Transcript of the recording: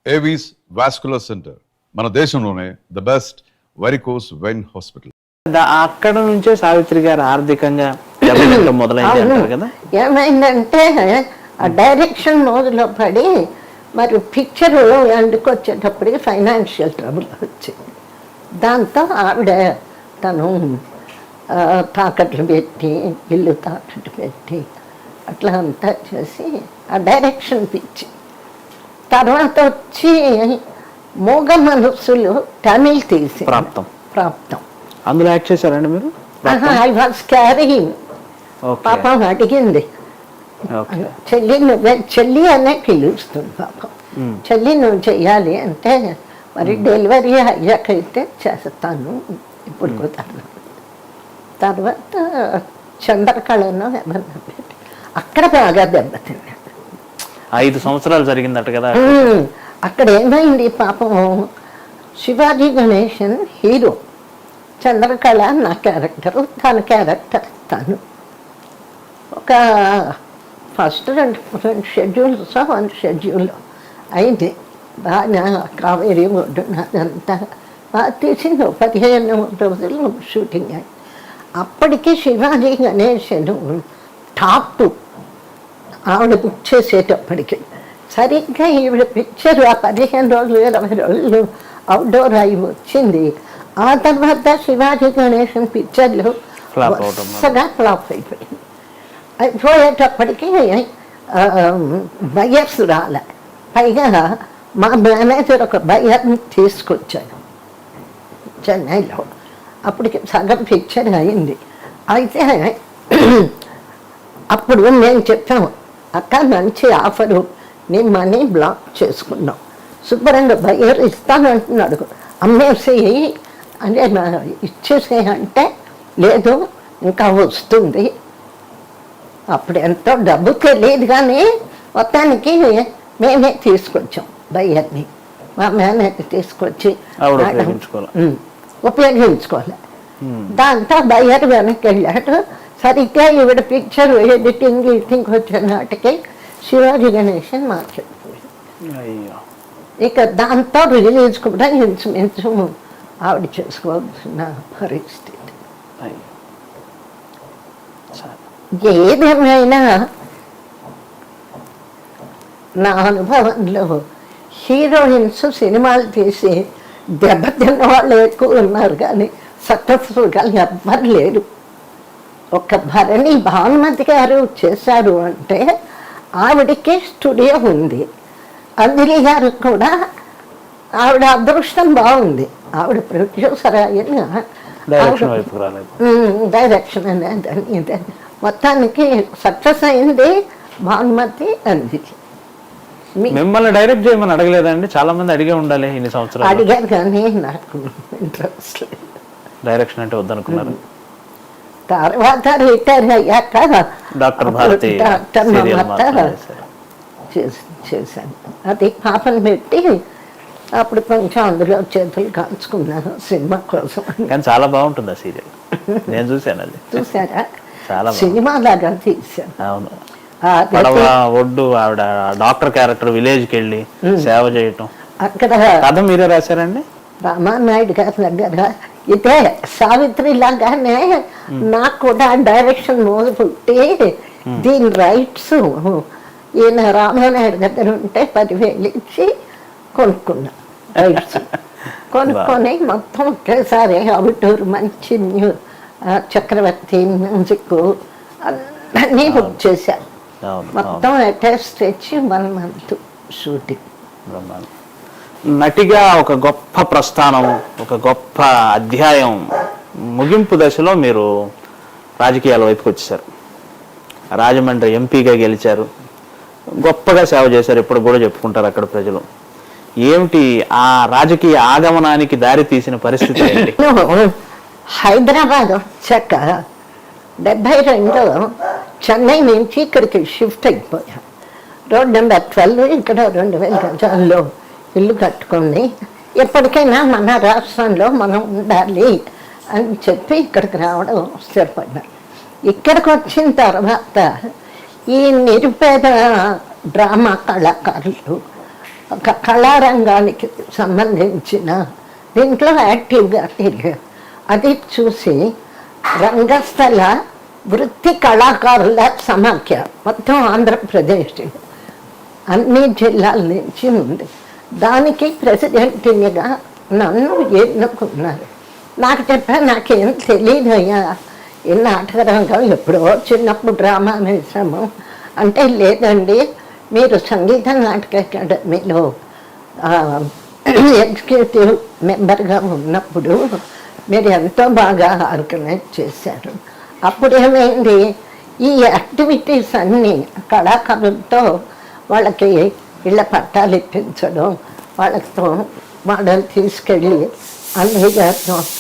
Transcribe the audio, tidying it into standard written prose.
Avis vascular centre మన దేశంలోనే the best varicose vein hospital. అక్కడ నుంచే సావిత్రి గారు ఆర్థికంగా మొదలైంది అంటారు కదా. ఏమైందంటే ఆ డైరెక్షన్ మోజులో పడి మరి పిక్చర్ ఎండుకొచ్చేటప్పటికి ఫైనాన్షియల్ ట్రబుల్ వచ్చింది. దాంతో ఆవిడ తను తాకట్లు పెట్టి ఇల్లు తాకట్టు పెట్టి అట్లా అంతా చేసి ఆ డైరెక్షన్ పిచ్చి. తర్వాత వచ్చి మూగ మనస్సులు తమిళ్ తీసి ప్రాప్తం అందులో యాక్ట్ చేశారండి మీరు? I was carrying. పాపం అడిగింది, చెల్లి నువ్వే చెల్లి అనే పిలుస్తుంది పాపం. చెల్లి నువ్వు చెయ్యాలి అంటే మరి డెలివరీ అయ్యాకైతే చేస్తాను, ఇప్పుడు కుదరదు. తర్వాత చంద్రకళను ఏమన్నా పెట్టి అక్కడ బాగా దెబ్బతిన్నాడు. 5 సంవత్సరాలు జరిగిందట కదా. అక్కడ ఏమైంది పాపం, శివాజీ గణేశన్ హీరో, చంద్రకళ నా క్యారెక్టరు, తన క్యారెక్టర్ తను. ఒక ఫస్ట్ రెండు షెడ్యూల్స్ 1 షెడ్యూల్ అయింది. బాగా కావేరీ ఒడ్డున అదంతా బాగా తీసింది. 15 రోజులు షూటింగ్ అయింది. అప్పటికి శివాజీ గణేశన్ టాప్ 2 ఆవిడ బుక్ చేసేటప్పటికి. సరిగ్గా ఈవిడ పిక్చర్ ఆ 15 రోజులు 20 రోజులు అవుట్డోర్ అయి వచ్చింది. ఆ తర్వాత శివాజీ గణేశన్ పిక్చర్లు వరుసగా ఫ్లాప్ అయిపోయింది. అయిపోయేటప్పటికి బయర్స్ రాలే. పైగా మా మేనేజర్ ఒక బయర్ని తీసుకొచ్చాడు చెన్నైలో. అప్పటికి సగం పిక్చర్ అయింది. అయితే అప్పుడు మేము చెప్పాము, అక్క మంచి ఆఫరు, నీ మనీ బ్లాక్ చేసుకున్నాం, శుభ్రంగా బయర్ ఇస్తానంటున్నాడు, అమ్మేసేయి అంటే ఇచ్చేసేయంటే లేదు ఇంకా వస్తుంది. అప్పుడు ఎంతో డబ్బు తెలియదు కానీ మొత్తానికి మేమే తీసుకొచ్చాం బయ్యర్ని. మా మేనేజర్ తీసుకొచ్చి ఉపయోగించుకోవాలి. దాంతో బయ్యర్ వెనక్కి వెళ్ళాడు. సరిగ్గా ఈవిడ పిక్చర్ ఎడిటింగ్ వచ్చే నాటికి శివాజీ గణేశన్ మార్కెట్. ఇక దాంతో రిలీజ్ కూడా ఇంచుమించు ఆవిడ చేసుకోవాల్సిన పరిస్థితి. ఏదేమైనా నా అనుభవంలో హీరోయిన్స్ సినిమాలు తీసి దెబ్బతిన్న వాళ్ళు ఎక్కువ ఉన్నారు కానీ సక్సెస్ఫుల్గా ఎవ్వరు లేరు. ఒక భరణి భానుమతి గారు చేశారు అంటే ఆవిడకి స్టూడియో ఉంది. అంజలి గారు కూడా ఆవిడ అదృష్టం బాగుంది, ఆవిడ ప్రొడ్యూసర్ అయిన డైరెక్షన్ అనేది మొత్తానికి సక్సెస్ అయింది భానుమతి అంజలి. మిమ్మల్ని డైరెక్ట్ చేయమని అడగలేదండి? చాలా మంది అడిగే ఉండాలి ఇన్ని సంవత్సరాలు. అడిగారు కానీ నాకు ఇంట్రెస్ట్ లేదు. డైరెక్షన్ అంటే వద్దనుకున్నారు. తర్వాత రిటైర్ అయ్యాక డాక్టర్ భారతి చేశాను. అది పాపను పెట్టి అప్పుడు కొంచెం అందులో చేతులు కాల్చుకున్నాను సినిమా కోసం. కానీ చాలా బాగుంటుంది ఆ సీరియల్, నేను చూశాను. అది చూసారా? చాలా సినిమా లాగా తీశాను. అవును. ఒడ్డు ఆవిడ డాక్టర్ క్యారెక్టర్ విలేజ్కి వెళ్ళి సేవ చేయటం, అక్కడ కథ మీరే రాశారండి? రామానాయుడు గారి దగ్గర. ఇదే సావిత్రి లాగానే నాకు కూడా డైరెక్షన్ మోజు పుట్టి దీని రైట్స్ ఈయన రామానాయుడు దగ్గర ఉంటే 10,000 ఇచ్చి కొనుక్కున్నా రైట్స్. కొనుక్కొని మొత్తం ఒకేసారి అవుట్డోర్ మంచి చక్రవర్తి మ్యూజిక్ అన్నీ బుక్ చేశాను. మొత్తం అటాచ్ తెచ్చి 1 month షూటింగ్. నటిగా ఒక గొప్ప ప్రస్థానం, ఒక గొప్ప అధ్యాయం ముగింపు దశలో మీరు రాజకీయాల వైపుకి వచ్చేసారు. రాజమండ్రి ఎంపీగా గెలిచారు, గొప్పగా సేవ చేశారు, ఇప్పుడు కూడా చెప్పుకుంటారు అక్కడ ప్రజలు. ఏమిటి ఆ రాజకీయ ఆగమనానికి దారి తీసిన పరిస్థితి ఏంటి? హైదరాబాద్ వచ్చాక 72 చెన్నై నుంచి ఇక్కడికి షిఫ్ట్ అయిపోయా. రోడ్ నెంబర్ 12 ఇక్కడ 2000 గజాల్లో ఇల్లు కట్టుకొని ఎప్పటికైనా మన రాష్ట్రంలో మనం ఉండాలి అని చెప్పి ఇక్కడికి రావడం స్థిరపడ్డా. ఇక్కడికి వచ్చిన తర్వాత ఈ నిరుపేద డ్రామా కళాకారులు ఒక కళారంగానికి సంబంధించిన దీంట్లో యాక్టివ్గా తిరిగారు. అది చూసి రంగస్థల వృత్తి కళాకారుల సమాఖ్య మొత్తం ఆంధ్రప్రదేశ్ అన్ని జిల్లాల నుంచి ఉంది. దానికి ప్రెసిడెంట్గా నన్ను ఎన్నుకున్నారు. నాకు చెప్పాను, నాకేం తెలియదు అయ్యా ఈ నాటకరంగం, ఎప్పుడో చిన్నప్పుడు డ్రామా వేసాము అంటే, లేదండి మీరు సంగీత నాటక అకాడమీలో ఎగ్జిక్యూటివ్ మెంబర్గా ఉన్నప్పుడు మీరు ఎంతో బాగా ఆర్గనైజ్ చేశారు. అప్పుడు ఏమైంది, ఈ యాక్టివిటీస్ అన్నీ కళాకారులతో వాళ్ళకి ఇళ్ళ పట్టాలు ఇప్పించడం, వాళ్ళతో వాళ్ళని తీసుకెళ్ళి అన్నయ్య గారితో